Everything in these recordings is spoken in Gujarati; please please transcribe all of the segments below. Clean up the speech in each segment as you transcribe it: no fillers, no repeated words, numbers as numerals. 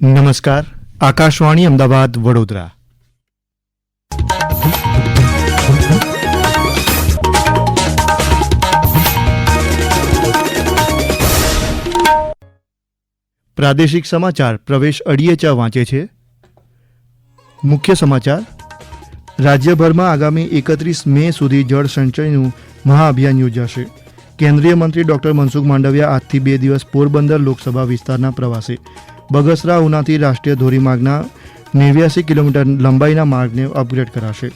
નમસ્કાર. આકાશવાણી અમદાવાદ વડોદરા. પ્રાદેશિક સમાચાર પ્રવેશ અડિયેચા વાંચે છે. મુખ્ય સમાચાર. રાજ્યભરમાં આગામી 31 મે સુધી જળ સંચયનું મહાઅભિયાન યોજાશે. કેન્દ્રીય મંત્રી ડોક્ટર મનસુખ માંડવિયા આજથી 2 દિવસ પોરબંદર લોકસભા વિસ્તારના પ્રવાસે. બગસરા ઉનાથી રાષ્ટ્રીય ધોરીમાર્ગના 89 કિલોમીટર લંબાઈના માર્ગને અપગ્રેડ કરાશે.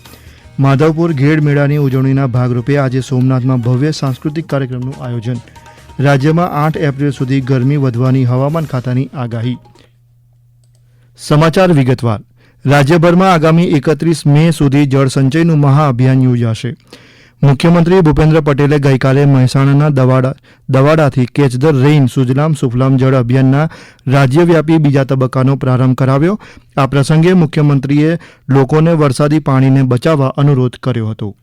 માધવપુર ઘેડ મેળાની ઉજવણીના ભાગરૂપે આજે સોમનાથમાં ભવ્ય સાંસ્કૃતિક કાર્યક્રમનું આયોજન. રાજ્યમાં 8 એપ્રિલ સુધી ગરમી વધવાની હવામાન ખાતાની આગાહી. સમાચાર વિગતવાર. રાજ્યભરમાં આગામી 31 મે સુધી જળ સંચયનું મહાઅભિયાન યોજાશે. મુખ્યમંત્રી ભૂપેન્દ્ર પટેલે ગઈકાલે મહેસાણાના દવાડાથી catch the rain Sujalam Sufalam જળ અભિયાનના રાજ્યવ્યાપી બીજા તબક્કાનો પ્રારંભ કરાવ્યો. આ પ્રસંગે મુખ્યમંત્રીએ લોકોને વરસાદી પાણીને બચાવવા અનુરોધ કર્યો હતો.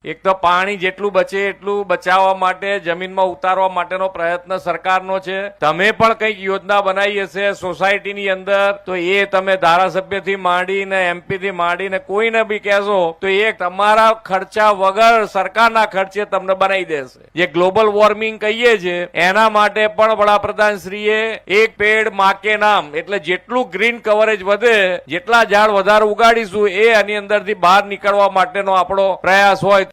એક તો પાણી જેટલું બચે એટલું બચાવવા માટે જમીનમાં ઉતારવા માટેનો પ્રયત્ન સરકારનો છે. તમે પણ કંઈક યોજના બનાવી હશે સોસાયટીની અંદર, તો એ તમે ધારાસભ્યથી માંડીને એમપીથી માંડીને કોઈને બી કહેશો તો એ તમારા ખર્ચા વગર સરકારના ખર્ચે તમને બનાવી દેશે. જે ગ્લોબલ વોર્મિંગ કહીએ છીએ એના માટે પણ વડાપ્રધાનશ્રીએ એક પેડ માં કે નામ, એટલે જેટલું ગ્રીન કવરેજ વધે, જેટલા ઝાડ વધારે ઉગાડીશું એ આની અંદરથી બહાર નીકળવા માટેનો આપણો પ્રયાસ હોય.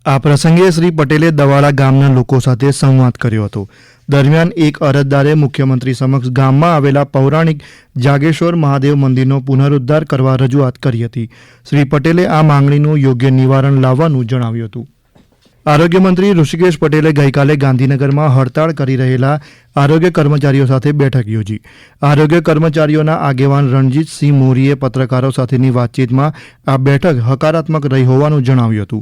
આ પ્રસંગે શ્રી પટેલે દવાડા ગામના લોકો સાથે સંવાદ કર્યો હતો. દરમિયાન એક અરજદારે મુખ્યમંત્રી સમક્ષ ગામમાં આવેલા પૌરાણિક જાગેશ્વર મહાદેવ મંદિરનો પુનરુદ્ધાર કરવા રજૂઆત કરી હતી. શ્રી પટેલે આ માંગણીનું યોગ્ય નિવારણ લાવવાનું જણાવ્યું હતું. આરોગ્ય મંત્રી ઋષિકેશ પટેલે ગઈકાલે ગાંધીનગરમાં હડતાળ કરી રહેલા આરોગ્ય કર્મચારીઓ સાથે બેઠક યોજી. આરોગ્ય કર્મચારીઓના આગેવાન રણજીતસિંહ મોરીએ પત્રકારો સાથેની વાતચીતમાં આ બેઠક હકારાત્મક રહી હોવાનું જણાવ્યું હતું.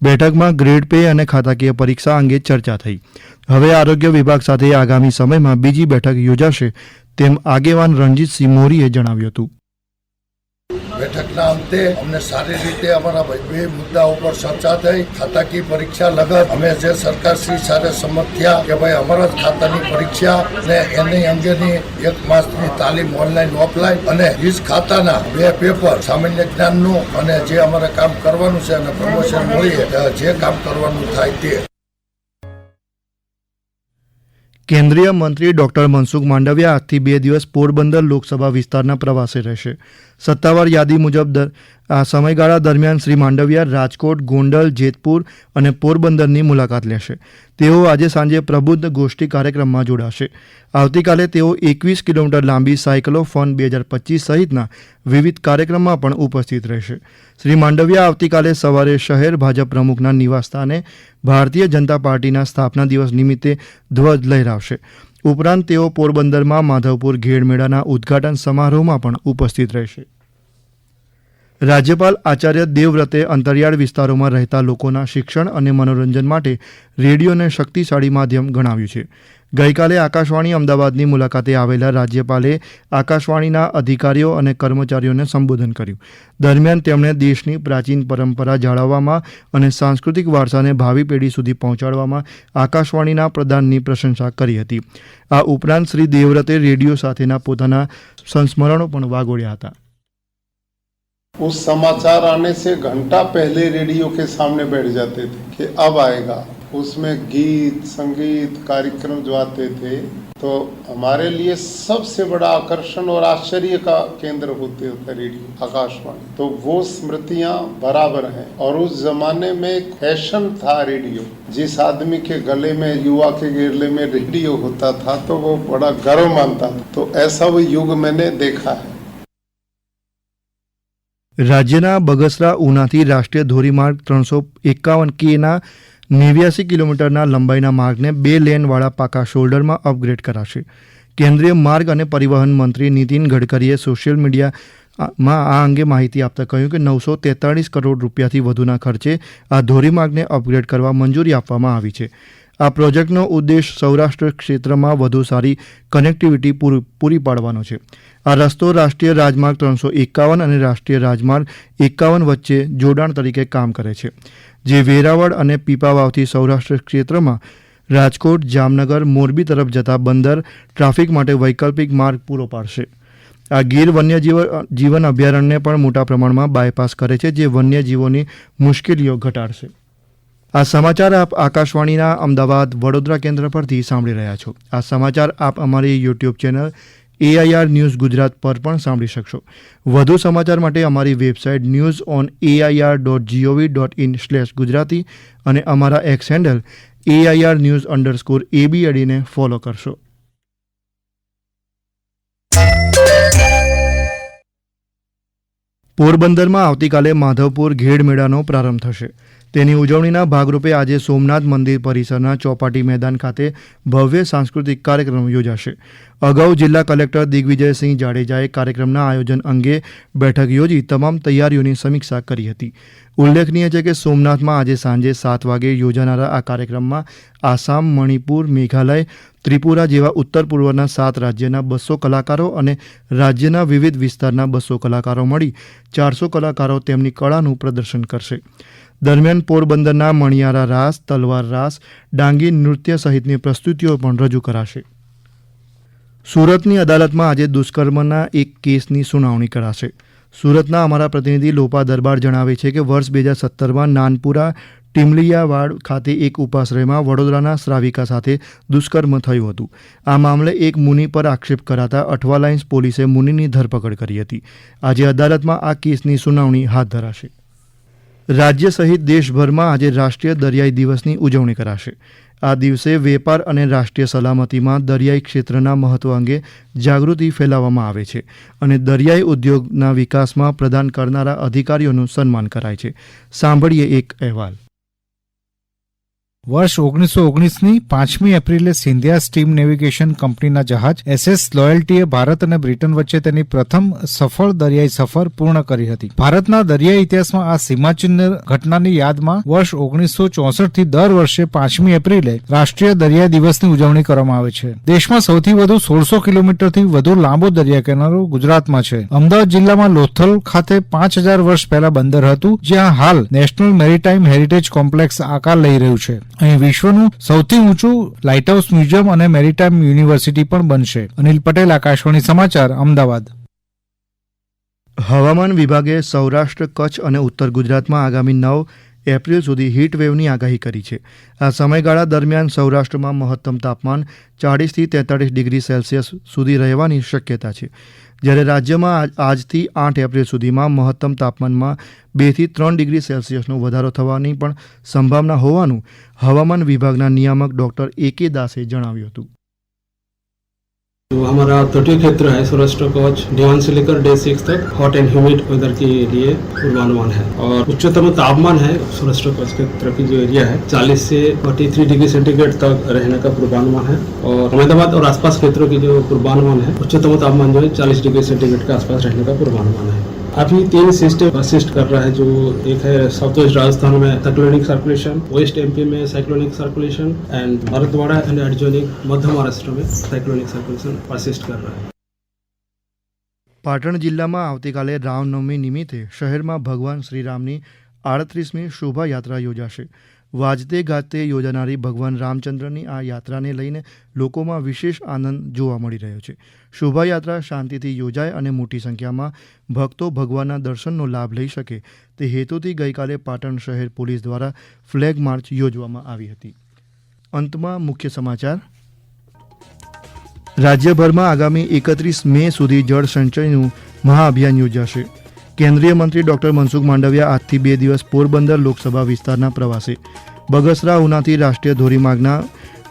બેઠકમાં ગ્રેડ પે અને ખાતાકીય પરીક્ષા અંગે ચર્ચા થઈ. હવે આરોગ્ય વિભાગ સાથે આગામી સમયમાં બીજી બેઠક યોજાશે તેમ આગેવાન રણજીતસિંહ મોરીએ જણાવ્યું હતું. બેઠકના અંતે અમને સારી રીતે અમારા બે મુદ્દાઓ પર ચર્ચા થઈ. ખાતાકીય પરીક્ષા લગત અમે જે સરકારશ્રી સાથે સંમત થયા કે ભાઈ અમારા જ ખાતાની પરીક્ષા ને એની અંગેની 1 માસની તાલીમ ઓનલાઈન ઓફલાઈન અને વીજ ખાતાના 2 પેપર સામાન્ય જ્ઞાનનું અને જે અમારે કામ કરવાનું છે અને પ્રમોશન મળીએ જે કામ કરવાનું થાય તે. કેન્દ્રીય મંત્રી ડોક્ટર મનસુખ માંડવિયા આજથી 2 દિવસ પોરબંદર લોકસભા વિસ્તારના પ્રવાસે રહેશે. સત્તાવાર યાદી મુજબ આ સમયગાળા દરમિયાન શ્રી માંડવિયા રાજકોટ, ગોંડલ, જેતપુર અને પોરબંદરની મુલાકાત લેશે. તેઓ આજે સાંજે પ્રબુદ્ધ ગોષ્ઠી કાર્યક્રમમાં જોડાશે. આવતીકાલે તેઓ 21 કિલોમીટર લાંબી સાયક્લોફોન 2025 સહિતના વિવિધ કાર્યક્રમમાં પણ ઉપસ્થિત રહેશે. શ્રી માંડવિયા આવતીકાલે સવારે શહેર ભાજપ પ્રમુખના નિવાસસ્થાને ભારતીય જનતા પાર્ટીના સ્થાપના દિવસ નિમિત્તે ધ્વજ લહેરાવશે. ઉપરાંત તેઓ પોરબંદરમાં માધવપુર ઘેડ મેળાના ઉદ્ઘાટન સમારોહમાં પણ ઉપસ્થિત રહેશે. રાજ્યપાલ આચાર્ય દેવવ્રતે અંતરિયાળ વિસ્તારોમાં રહેતા લોકોના શિક્ષણ અને મનોરંજન માટે રેડિયોને શક્તિશાળી માધ્યમ ગણાવ્યું છે. ગઈકાલે આકાશવાણી અમદાવાદની મુલાકાતે આવેલા રાજ્યપાલે આકાશવાણીના અધિકારીઓ અને કર્મચારીઓને સંબોધન કર્યું. દરમિયાન તેમણે દેશની પ્રાચીન પરંપરા જાળવવામાં અને સાંસ્કૃતિક વારસાને ભાવિ પેઢી સુધી પહોંચાડવામાં આકાશવાણીના પ્રદાનની પ્રશંસા કરી હતી. આ ઉપરાંત શ્રી દેવવ્રતે રેડિયો સાથેના પોતાના સંસ્મરણો પણ વાગોળ્યા હતા. उस समाचार आने से घंटा पहले रेडियो के सामने बैठ जाते थे कि अब आएगा. उसमें गीत संगीत कार्यक्रम जो आते थे तो हमारे लिए सबसे बड़ा आकर्षण और आश्चर्य का केंद्र होते होता रेडियो आकाशवाणी. तो वो स्मृतियां बराबर हैं. और उस जमाने में एक फैशन था रेडियो. जिस आदमी के गले में युवा के गले में रेडियो होता था तो वो बड़ा गर्व मानता था. तो ऐसा वो युग मैंने देखा है. રાજ્યના બગસરા ઉનાથી રાષ્ટ્રીય ધોરીમાર્ગ 351 કેના 89 કિલોમીટરના લંબાઈના માર્ગને 2 લેનવાળા પાકા શોલ્ડરમાં અપગ્રેડ કરાશે. કેન્દ્રીય માર્ગ અને પરિવહન મંત્રી નીતિન ગડકરીએ સોશિયલ મીડિયામાં આ અંગે માહિતી આપતા કહ્યું કે 943 કરોડ રૂપિયાથી વધુના ખર્ચે આ ધોરીમાર્ગને અપગ્રેડ કરવા મંજૂરી આપવામાં આવી છે. આ પ્રોજેક્ટનો ઉદ્દેશ સૌરાષ્ટ્ર ક્ષેત્રમાં વધુ સારી કનેક્ટિવિટી પૂરી પાડવાનો છે. આ રસ્તો રાષ્ટ્રીય રાજમાર્ગ 351 અને રાષ્ટ્રીય રાજમાર્ગ 51 વચ્ચે જોડાણ તરીકે કામ કરે છે, જે વેરાવળ અને પીપાવાવથી સૌરાષ્ટ્ર ક્ષેત્રમાં રાજકોટ, જામનગર, મોરબી તરફ જતા બંદર ટ્રાફિક માટે વૈકલ્પિક માર્ગ પૂરો પાડશે. આ ગીર વન્યજીવન અભયારણ્યને પણ મોટા પ્રમાણમાં બાયપાસ કરે છે, જે વન્યજીવોની મુશ્કેલીઓ ઘટાડશે. આ સમાચાર આપ આકાશવાણીના અમદાવાદ વડોદરા કેન્દ્ર પરથી સાંભળી રહ્યા છો. આ સમાચાર આપ અમારી YouTube channel AIR news Gujarat પર પણ સાંભળી શકશો. વધુ સમાચાર માટે અમારી વેબસાઇટ newsonair.gov.in/gujarati અને અમારા એક્સ હેન્ડલ AIR_news_ABAD ને ફોલો કરશો. પોરબંદરમાં આવતીકાલે માધવપુર ઘેડ મેળાનો પ્રારંભ થશે. તેની ઉજવણીના ભાગરૂપે આજે સોમનાથ મંદિર પરિસરના ચોપાટી મેદાન ખાતે ભવ્ય સાંસ્કૃતિક કાર્યક્રમ યોજાશે. અગાઉ જિલ્લા કલેક્ટર દિગ્વિજયસિંહ જાડેજાએ કાર્યક્રમના આયોજન અંગે બેઠક યોજી તમામ તૈયારીઓની સમીક્ષા કરી હતી. ઉલ્લેખનીય છે કે સોમનાથમાં આજે સાંજે 7 વાગે યોજાનારા આ કાર્યક્રમમાં આસામ, મણિપુર, મેઘાલય, ત્રિપુરા જેવા ઉત્તર પૂર્વના 7 રાજ્યના 200 કલાકારો અને રાજ્યના વિવિધ વિસ્તારના 200 કલાકારો મળી 400 કલાકારો તેમની કળાનું પ્રદર્શન કરશે. દરમિયાન પોરબંદરના મણિયારા રાસ, તલવાર રાસ, ડાંગી નૃત્ય સહિતની પ્રસ્તુતિઓ પણ રજૂ કરાશે. સુરતની અદાલતમાં આજે દુષ્કર્મના એક કેસની સુનાવણી કરાશે. સુરતના અમારા પ્રતિનિધિ લોપા દરબાર જણાવે છે કે વર્ષ 2017માં નાનપુરા ટીમલિયાવાડ ખાતે એક ઉપાશ્રયમાં વડોદરાના શ્રાવિકા સાથે દુષ્કર્મ થયું હતું. આ મામલે એક મુનિ પર આક્ષેપ કરાતા અઠવાલાઇન્સ પોલીસે મુનિની ધરપકડ કરી હતી. આજે અદાલતમાં આ કેસની સુનાવણી હાથ ધરાશે. રાજ્ય સહિત દેશભરમાં આજે રાષ્ટ્રીય દરિયાઈ દિવસની ઉજવણી કરાશે. આ દિવસે વેપાર અને રાષ્ટ્રીય સલામતીમાં દરિયાઈ ક્ષેત્રના મહત્વ અંગે જાગૃતિ ફેલાવવામાં આવે છે અને દરિયાઈ ઉદ્યોગના વિકાસમાં પ્રદાન કરનારા અધિકારીઓનું સન્માન કરાય છે. સાંભળીએ એક અહેવાલ. વર્ષ 1919ની 5મી એપ્રિલે સિંધિયા સ્ટીમ નેવિગેશન કંપનીના જહાજ SS લોયલ્ટીએ ભારત અને બ્રિટન વચ્ચે તેની પ્રથમ સફળ દરિયાઈ સફર પૂર્ણ કરી હતી. ભારતના દરિયાઈ ઇતિહાસમાં આ સીમાચિહ્ન ઘટનાની યાદમાં વર્ષ 1964થી દર વર્ષે 5મી એપ્રિલે રાષ્ટ્રીય દરિયાઈ દિવસની ઉજવણી કરવામાં આવે છે. દેશમાં સૌથી વધુ 1600 કિલોમીટરથી વધુ લાંબો દરિયા કિનારો ગુજરાતમાં છે. અમદાવાદ જિલ્લામાં લોથલ ખાતે 5000 વર્ષ પહેલા બંદર હતું, જ્યાં હાલ નેશનલ મેરીટાઈમ હેરિટેજ કોમ્પ્લેક્સ આકાર લઈ રહ્યું છે. અહીં વિશ્વનું સૌથી ઊંચું લાઇટહાઉસ મ્યુઝિયમ અને મેરીટાઈમ યુનિવર્સિટી પણ બનશે. અનિલ પટેલ, આકાશવાણી સમાચાર, અમદાવાદ. હવામાન વિભાગે સૌરાષ્ટ્ર, કચ્છ અને ઉત્તર ગુજરાતમાં આગામી 9 એપ્રિલ સુધી હીટવેવની આગાહી કરી છે. આ સમયગાળા દરમિયાન સૌરાષ્ટ્રમાં મહત્તમ તાપમાન 40થી 43 ડિગ્રી સેલ્સિયસ સુધી રહેવાની શક્યતા છે, જ્યારે રાજ્યમાં આજથી 8 એપ્રિલ સુધીમાં મહત્તમ તાપમાનમાં 2 થી 3 ડિગ્રી સેલ્સિયસનો વધારો થવાની પણ સંભાવના હોવાનું હવામાન વિભાગના નિયામક ડॉक्टर AK દાસે જણાવ્યું હતું. तो हमारा तटीय क्षेत्र है सौराष्ट्र कच्छ दिवान से लेकर डे 6 तक हॉट एंड ह्यूमिड वेदर के लिए पूर्वानुमान है और उच्चतम तापमान है सौराष्ट्र कच्छ के तरफ की जो एरिया है 40 से 43 डिग्री सेंटीग्रेड तक रहने का पूर्वानुमान है और अहमदाबाद और आसपास क्षेत्रों की जो पूर्वानुमान है उच्चतम तापमान जो है 40 डिग्री सेंटीग्रेड के आसपास रहने का पूर्वानुमान है. अभी 3 सिस्टम असिस्ट कर रहा है, जो एक है साउथ वेस्ट राजस्थान में साइक्लोनिक सर्कुलेशन, वेस्ट MP में cyclonic circulation and Marathwada and adjoining Madhya Maharashtra में साइक्लोनिक सर्कुलेशन असिस्ट कर रहा है. પાટણ જિલ્લામાં આવતીકાલે રામનવમી નિમિત્તે શહેરમાં ભગવાન શ્રીરામની 38મી શોભાયાત્રા યોજાશે. વાજતે ગાજતે યોજાનારી ભગવાન રામચંદ્રની આ યાત્રાને લઈને લોકોમાં વિશેષ આનંદ જોવા મળી રહ્યો છે. શોભાયાત્રા શાંતિથી યોજાય અને મોટી સંખ્યામાં ભક્તો ભગવાનના દર્શનનો લાભ લઈ શકે તે હેતુથી ગઈકાલે પાટણ શહેર પોલીસ દ્વારા ફ્લેગ માર્ચ યોજવામાં આવી હતી. અંતમાં મુખ્ય સમાચાર. રાજ્યભરમાં આગામી 31 મે સુધી જળ સંચયનું મહાઅભિયાન યોજાશે. કેન્દ્રીય મંત્રી ડોક્ટર મનસુખ માંડવિયા આજથી 2 દિવસ પોરબંદર લોકસભા વિસ્તારના પ્રવાસે. બગસરા ઉનાથી રાષ્ટ્રીય ધોરીમાર્ગના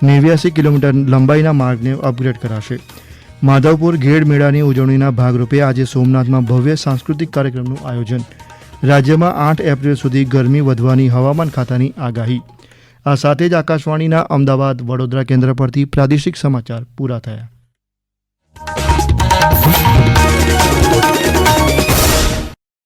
89 કિલોમીટર લંબાઈના માર્ગને અપગ્રેડ કરાશે. માધવપુર ઘેડ મેળાની ઉજવણીના ભાગરૂપે આજે સોમનાથમાં ભવ્ય સાંસ્કૃતિક કાર્યક્રમનું આયોજન. રાજ્યમાં 8 એપ્રિલ સુધી ગરમી વધવાની હવામાન ખાતાની આગાહી. આ સાથે જ આકાશવાણીના અમદાવાદ વડોદરા કેન્દ્ર પરથી પ્રાદેશિક સમાચાર પૂરા થયા.